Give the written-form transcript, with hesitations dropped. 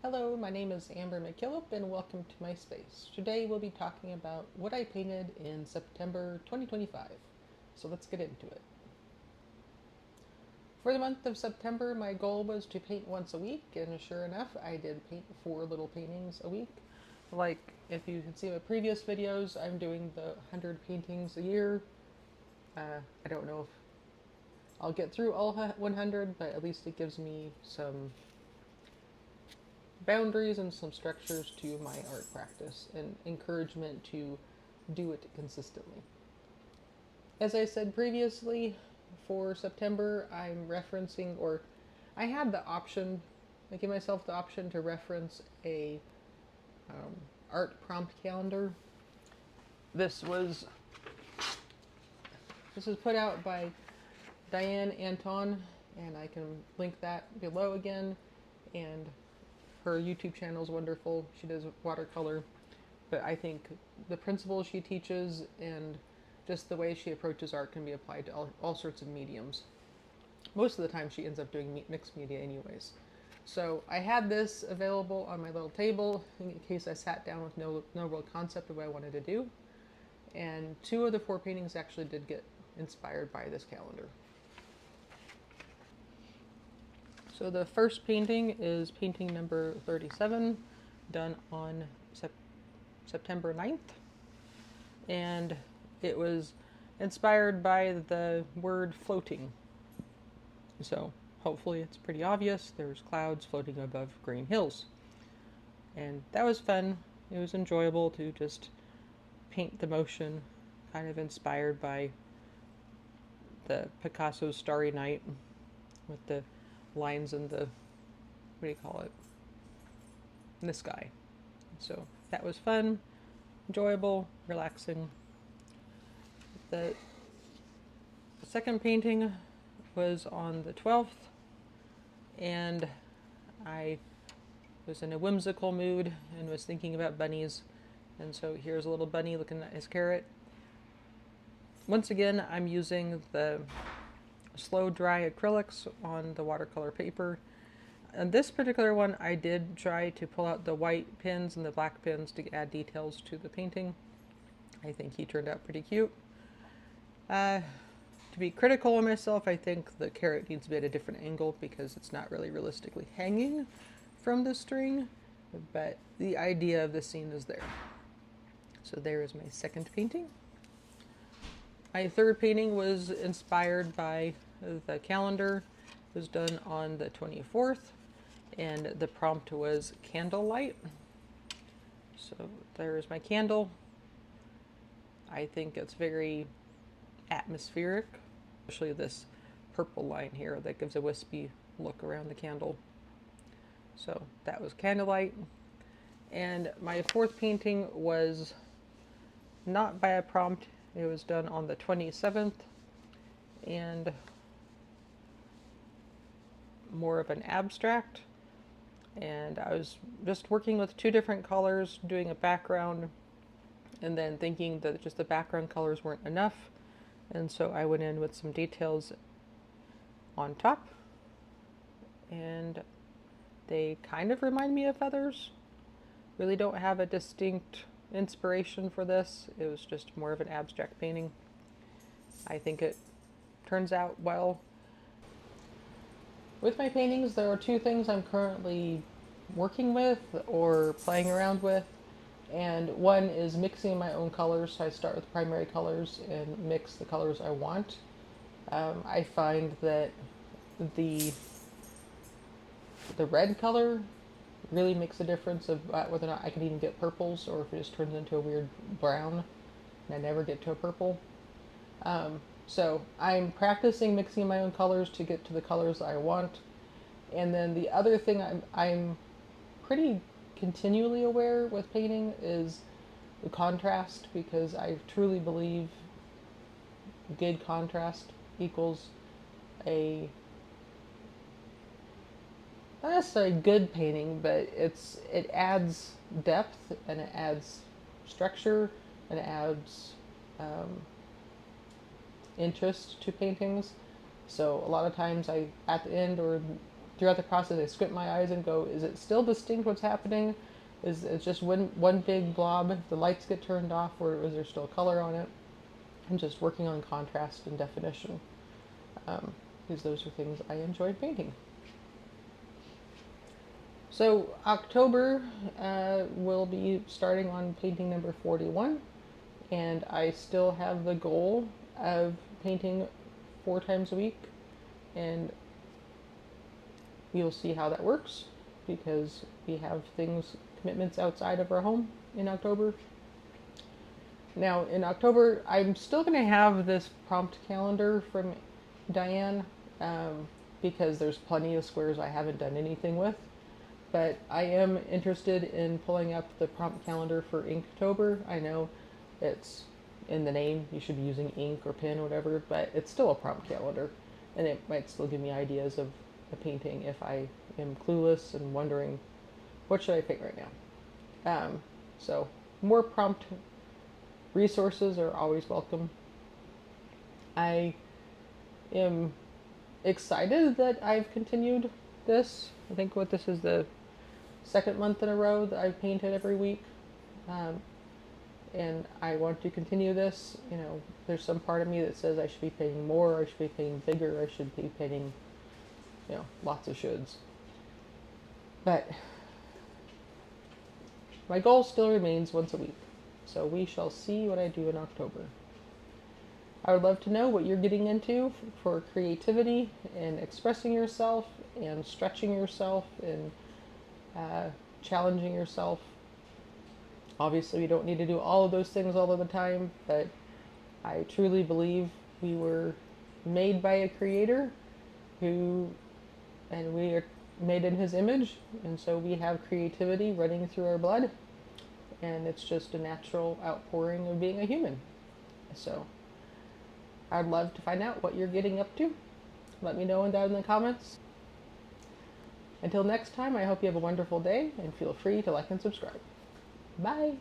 Hello, my name is Amber McKillop and welcome to my space. Today we'll be talking about what I painted in September 2025. So let's get into it. For the month of September, my goal was to paint once a week, and sure enough, I did paint 4 little paintings a week. Like, if you can see my previous videos, I'm doing the 100 paintings a year. I don't know if I'll get through all 100, but at least it gives me some boundaries and some structures to my art practice and encouragement to do it consistently. As I said previously, for September, I'm referencing, or I had the option, I gave myself the option to reference a art prompt calendar. This was put out by Diane Antone, and I can link that below again. And her YouTube channel is wonderful. She does watercolor, but I think the principles she teaches and just the way she approaches art can be applied to all sorts of mediums. Most of the time she ends up doing mixed media anyways. So I had this available on my little table in case I sat down with no real concept of what I wanted to do. And 2 of the 4 paintings actually did get inspired by this calendar. So the first painting is painting number 37, done on September 9th. And it was inspired by the word floating. So hopefully it's pretty obvious. There's clouds floating above green hills. And that was fun. It was enjoyable to just paint the motion, kind of inspired by the Picasso's Starry Night with the lines in the, what do you call it, in the sky. So that was fun, enjoyable, relaxing. The second painting was on the 12th, and I was in a whimsical mood and was thinking about bunnies. And so here's a little bunny looking at his carrot. Once again, I'm using the slow dry acrylics on the watercolor paper. And this particular one, I did try to pull out the white pins and the black pins to add details to the painting. I think he turned out pretty cute. To be critical of myself, I think the carrot needs to be at a different angle because it's not really realistically hanging from the string, but the idea of the scene is there. So there is my second painting. My third painting was inspired by the calendar. It was done on the 24th, and the prompt was Candlelight. So there's my candle. I think it's very atmospheric, especially this purple line here that gives a wispy look around the candle. So that was Candlelight. And my fourth painting was not by a prompt. It was done on the 27th, and more of an abstract. And I was just working with 2 different colors, doing a background, and then thinking that just the background colors weren't enough. And so I went in with some details on top, and they kind of remind me of feathers. Really don't have a distinct inspiration for this. It was just more of an abstract painting. I think it turns out well. With my paintings, there are 2 things I'm currently working with or playing around with, and one is mixing my own colors. So I start with primary colors and mix the colors I want. I find that the red color really makes a difference of whether or not I can even get purples, or if it just turns into a weird brown and I never get to a purple. So I'm practicing mixing my own colors to get to the colors I want. And then the other thing I'm pretty continually aware with painting is the contrast, because I truly believe good contrast equals a, not necessarily good painting, but it adds depth and it adds structure and it adds interest to paintings. So a lot of times at the end or throughout the process, I squint my eyes and go, is it still distinct what's happening? Is it just one big blob? The lights get turned off, or is there still color on it? And just working on contrast and definition, because those are things I enjoy painting. So October will be starting on painting number 41, and I still have the goal of painting 4 times a week, and we'll see how that works, because we have commitments outside of our home in October. Now in October, I'm still going to have this prompt calendar from Diane, because there's plenty of squares I haven't done anything with. But I am interested in pulling up the prompt calendar for Inktober. I know it's in the name, you should be using ink or pen or whatever, but it's still a prompt calendar, and it might still give me ideas of a painting if I am clueless and wondering what should I paint right now. So more prompt resources are always welcome. I am excited that I've continued this. I think this is the 2nd month in a row that I've painted every week, and I want to continue this. You know, there's some part of me that says I should be painting more, I should be painting bigger, I should be painting, you know, lots of shoulds. But my goal still remains once a week, so we shall see what I do in October. I would love to know what you're getting into for creativity and expressing yourself and stretching yourself and challenging yourself. Obviously, we don't need to do all of those things all of the time, but I truly believe we were made by a creator and we are made in his image, and so we have creativity running through our blood, and it's just a natural outpouring of being a human. So I'd love to find out what you're getting up to. Let me know down in the comments. Until next time, I hope you have a wonderful day, and feel free to like and subscribe. Bye!